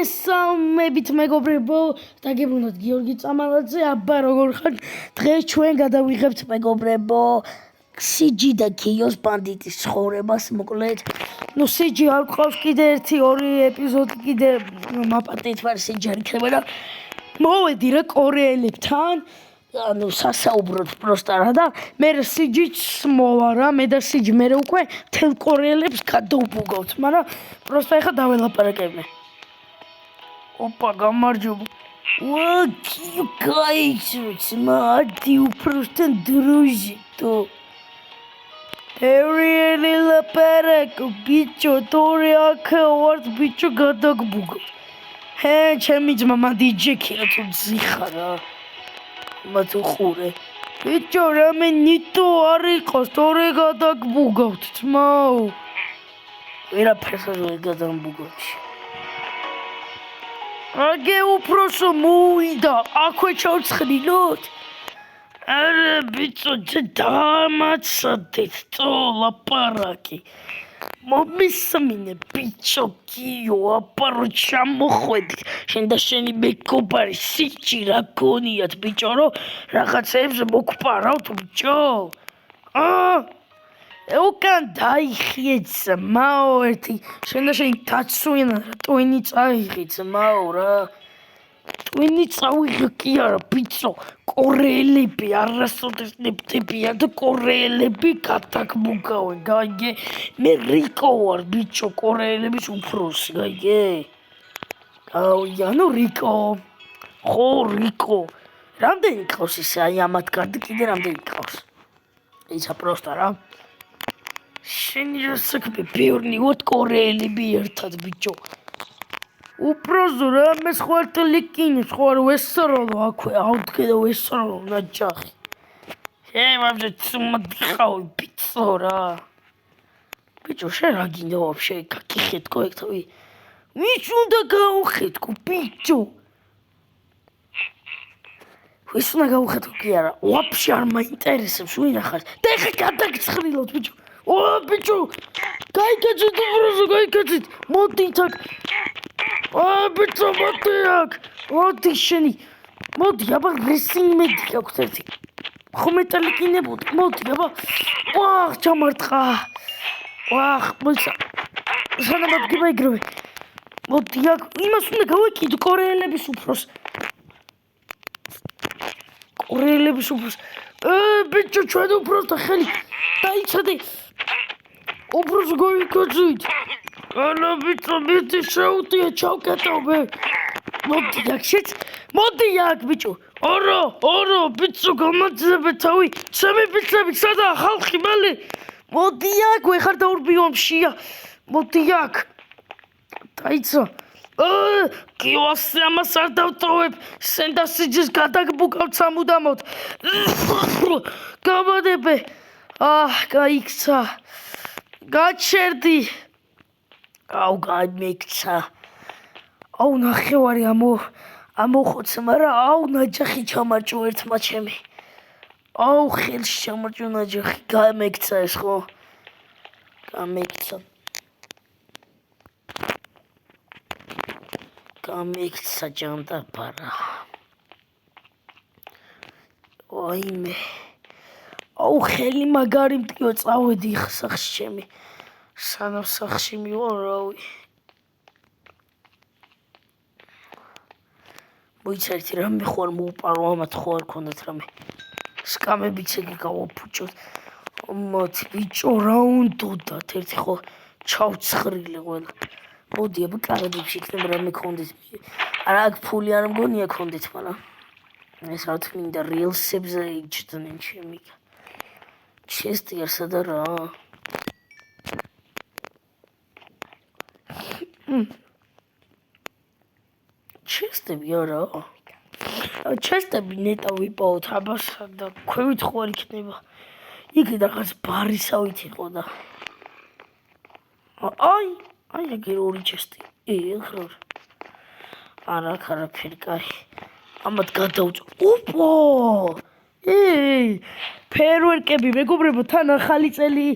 მოგესალმებით მეგობრებო, დაგებრუნდათ გიორგი წამალაძე, აბა როგორ ხართ? დღეს ჩვენ გადავიღებთ მეგობრებო CG და Chaos Bandit-ის ცხოვრებას, მოკლედ. ნუ CG არ გვყავს კიდე 1-2 ეპიზოდი კიდე მაპატით ვარ CG არ იქნება და მოვედი რა კორეელებთან. ანუ სასაუბროთ პროსტა რა და მე CG-ც მოვა რა, მე და CG მე უკვე თელ კორეელებს გადავბუგავთ, მაგრამ პროსტა ეხა დაველაპარაკებმე. Опа, გამარჯობა. Окей, кайфуется, ты просто дружит-то. Really лапараку, бичо, торы акавард, бичо გადაგბუგავ. ჩემი ძმა მადიჯექია თუ ძიხა რა. მათუ ხურე. бичо, რამე ნიტო არ იყოს, ტორე გადაგბუგავთ, ძმაო. ვერაფერს არ გადაგბუგავთ. Აგე უფროსო მოვიდა, აქვე ჩავცხრილოთ. არა ბიჭო, დამაცადეთ, ლაპარაკი. მომისმინე ბიჭო, კიო, აპარო ჩამოხვედი. შენ და შენი მეგობარი სიჭი რა გონიათ ბიჭო, რომ რაღაცებს მოგპარავთ ბიჭო. უკან დაიხიე ძმაო ერთი, შენ და შენი დაცვენა რა, ტვინი წაიღე ძმაო რა. ტვინი წავიღე კი არა ბიჭო, კორეელები არასოდეს ნებდებიან და კორეელები გადაგმუგავენ, გაიგე? მე რიკო ვარ ბიჭო, კორეელების უფროსი, გაიგე? ანუ რიკო. ხო, რიკო. რამდენი ყავს ისე აი ამათ გარდა კიდე რამდენი ყავს? ისა პროსტა რა. შენი რა საქმე ბევრნი ვართ კორეელები ერთად ბიჭო. უბრალოდ რა მე სხვა ტელეკინი სხვა ვესწავლო აქვე ავდგე და ვესწავლო ნაჯახი. ვაბჟე ცმადიხავი ბიჭო რა. ბიჭო შენ რა გინდა ვაფშე გაკიხეთკო ეგ თავი. ვინც უნდა გაუხეთკო ბიჭო. ვის უნდა გაუხეთკო კი არა ვაფშე არ მაინტერესებს ვინ ახარ და ეხა გადაგცხრილოთ ბიჭო. ბიჭო, გაიგეცით უბრალოდ გაიგეცით, მოდით აქ. ბიჭო, მოდი აქ, მოდი შენი, მოდი, აბა რესინი მედი გაქვთ ერთი. ხო მეტალიკინებოდი, მოდი, აბა, ჩამარტყა. მოიცა, სანამ ადგება იგრევე. მოდი აქ, იმას უნდა გავაკიდო კორეელების უფროს. კორეელების უფროს. ბიჭო, ჩვენ უფროსთან ხელი დაიცადე. უბრალოდ გაიგეცით. ანა ბიჭო, მეტი შეუტია ჩავკეტავ. მოდი აქ შეც, მოდი აქ ბიჭო. არა, ბიჭო, გამაძლებე თავი. ჩემი ბიჭები, სადაა ხალხი მალე? მოდი აქ, ვეხარ დაურბიო ამშია. მოდი აქ. დაიცა. კიო ასე ამას არ დავტოვებ. სენ და სიჯის გადაგბუგავთ სამუდამოდ. გამადებე. გაიქცა. გაჩერდი. გაიმექცა. ნახევარი ამოხოცა, მაგრამ ნაჯახი ჩამარჭო ერთმა ჩემი. ხელში ჩამარჭო ნაჯახი, გამექცა ეს ხო? გამექცა ჯანდაბარა. ვაიმე. ხელი მაგარი მტკიო წავედი სახში ჩემი. სანამ სახში მივარ, რავი. მოიცარით რამე ხო არ მოუპარო ამათ ხო არ ქონდათ რამე. სკამებიც ეგ გავაფუჭოთ. მოთ ბიჭო რა უნდათ ერთი ხო ჩავცხრილე ყველა. მოდი აბა კარადებში იქნება რამე ქონდეთ. არა აქ ფული არ მგონია ქონდეთ, მაგრამ ეს რა თქმა რილსებზე იჯდნენ ჩემი. ჩესტი არსა და რა. ჩესტები არა. ჩესტები ნეტა ვიპოვოთ აბასა და ქვევით ხო არ იქნება. იქ რაღაც ბარისავით იყო და. აი ეგ ორი ჩესტი. ეხლა. არა, არაფერი კაი. ამათ გადავწო. ფერვერკები მეგობრებო თან ახალი წელი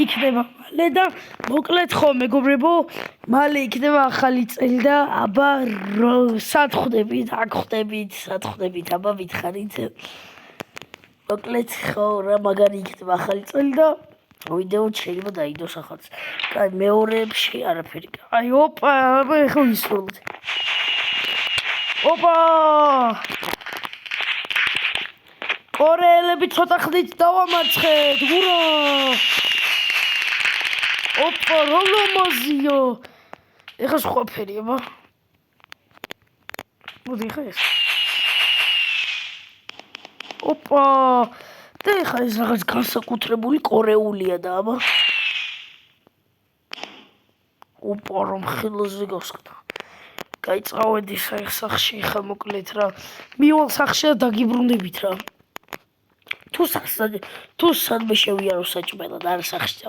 იქნება მალე და მოკლედ ხო მეგობრებო მალე იქნება ახალი წელი და აბა სად ხვდებით აქ ხვდებით აბა მითხარით მოკლედ ხო რა მაგარი იქნება ახალი წელი და ვიდეო შეიძლება დაიდოს ახალს კაი მეორეებში არაფერი აი ოპა აბა ეხლა ვისროლოთ ოპა კორეელები ცოტა ხნით დავამარცხეთ ურა ოპა რა ლამაზია ეხლა სხვა ფერი აბა მოდი ხა ეს ოპა და ეხლა ეს რაღაც განსაკუთრებული კორეულია და აბა ოპა რომ ხელზე გავსკდა გაიწავედი სახში ხა მოკლედ რა მივალ სახში და დაგიბრუნდებით რა თუ სადმე შევიარო საჭმელად არ სახში